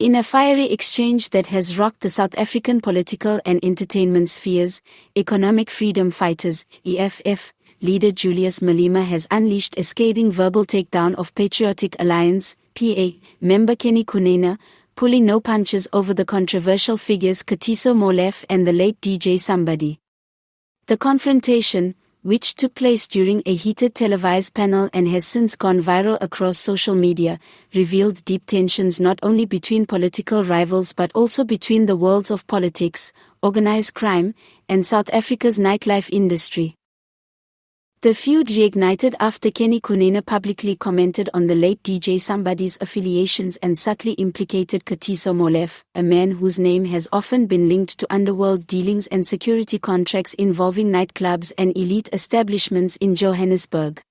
In a fiery exchange that has rocked the South African political and entertainment spheres, economic freedom fighters, EFF, leader Julius Malema has unleashed a scathing verbal takedown of Patriotic Alliance, PA, member Kenny Kunene, pulling no punches over the controversial figures Katiso Molefe and the late DJ Sumbody. The confrontation, which took place during a heated televised panel and has since gone viral across social media, revealed deep tensions not only between political rivals but also between the worlds of politics, organized crime, and South Africa's nightlife industry. The feud reignited after Kenny Kunene publicly commented on the late DJ Sumbody's affiliations and subtly implicated Katiso Molefe, a man whose name has often been linked to underworld dealings and security contracts involving nightclubs and elite establishments in Johannesburg.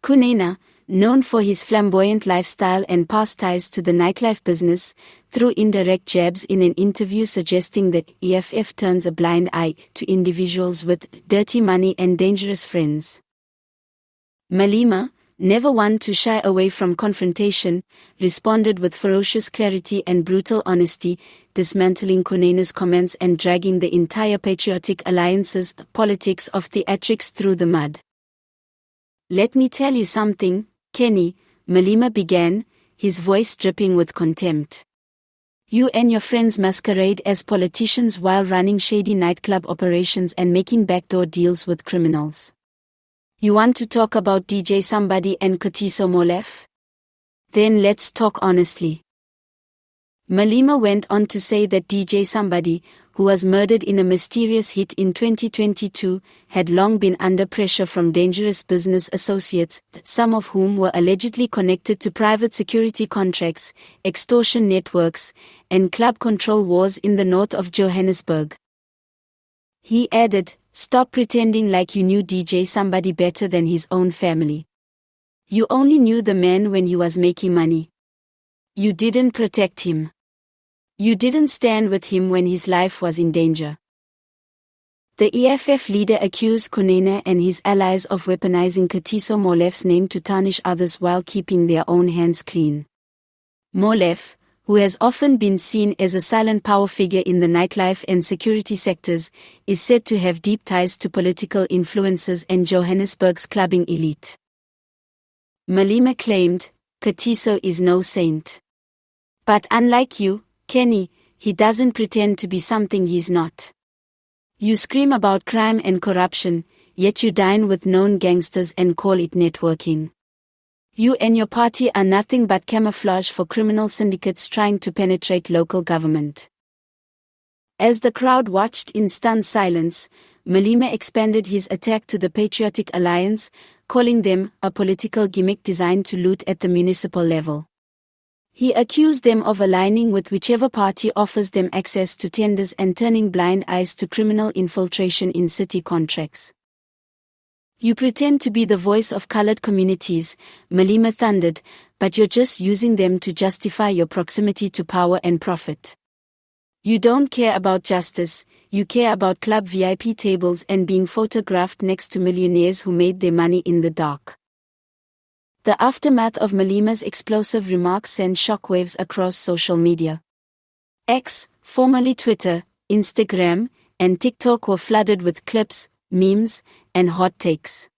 Kunene, known for his flamboyant lifestyle and past ties to the nightlife business, threw indirect jabs in an interview suggesting that EFF turns a blind eye to individuals with dirty money and dangerous friends. Malema, never one to shy away from confrontation, responded with ferocious clarity and brutal honesty, dismantling Kunene's comments and dragging the entire Patriotic Alliance's politics of theatrics through the mud. "Let me tell you something, Kenny," Malema began, his voice dripping with contempt. "You and your friends masquerade as politicians while running shady nightclub operations and making backdoor deals with criminals. You want to talk about DJ Sumbody and Katiso Molefe? Then let's talk honestly." Malema went on to say that DJ Sumbody, who was murdered in a mysterious hit in 2022, had long been under pressure from dangerous business associates, some of whom were allegedly connected to private security contracts, extortion networks, and club control wars in the north of Johannesburg. He added, "Stop pretending like you knew DJ Sumbody better than his own family. You only knew the man when he was making money. You didn't protect him. You didn't stand with him when his life was in danger." The EFF leader accused Kunene and his allies of weaponizing Katiso Molefe's name to tarnish others while keeping their own hands clean. Molefe, who has often been seen as a silent power figure in the nightlife and security sectors, is said to have deep ties to political influences and Johannesburg's clubbing elite. Malema claimed, "Katiso is no saint. But unlike you, Kenny, he doesn't pretend to be something he's not. You scream about crime and corruption, yet you dine with known gangsters and call it networking. You and your party are nothing but camouflage for criminal syndicates trying to penetrate local government." As the crowd watched in stunned silence, Malema expanded his attack to the Patriotic Alliance, calling them a political gimmick designed to loot at the municipal level. He accused them of aligning with whichever party offers them access to tenders and turning blind eyes to criminal infiltration in city contracts. "You pretend to be the voice of colored communities," Malema thundered, "but you're just using them to justify your proximity to power and profit. You don't care about justice, you care about club VIP tables and being photographed next to millionaires who made their money in the dark." The aftermath of Malema's explosive remarks sent shockwaves across social media. X, formerly Twitter, Instagram, and TikTok were flooded with clips, memes, and hot takes.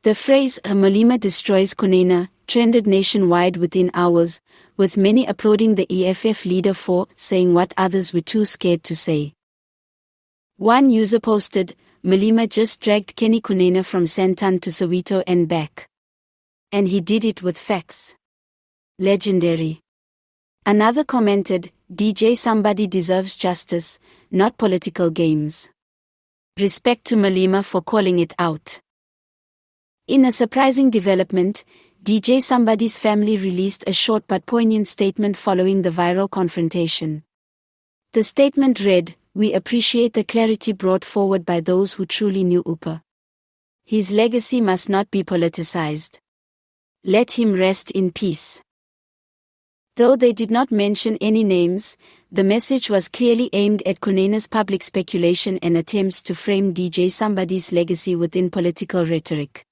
The phrase "Malema destroys Kunene" trended nationwide within hours, with many applauding the EFF leader for saying what others were too scared to say. One user posted, "Malema just dragged Kenny Kunene from Santon to Soweto and back. And he did it with facts. Legendary." Another commented, "DJ Sumbody deserves justice, not political games. Respect to Malema for calling it out." In a surprising development, DJ Sumbody's family released a short but poignant statement following the viral confrontation. The statement read, "We appreciate the clarity brought forward by those who truly knew Upa. His legacy must not be politicized. Let him rest in peace." Though they did not mention any names, the message was clearly aimed at Kunene's public speculation and attempts to frame DJ Sumbody's legacy within political rhetoric.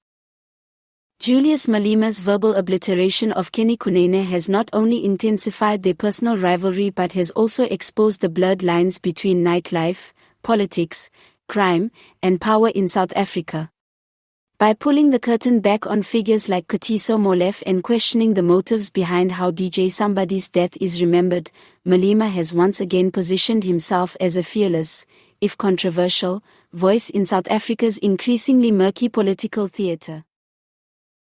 Julius Malema's verbal obliteration of Kenny Kunene has not only intensified their personal rivalry but has also exposed the blurred lines between nightlife, politics, crime, and power in South Africa. By pulling the curtain back on figures like Katiso Molefe and questioning the motives behind how DJ Sumbody's death is remembered, Malema has once again positioned himself as a fearless, if controversial, voice in South Africa's increasingly murky political theatre.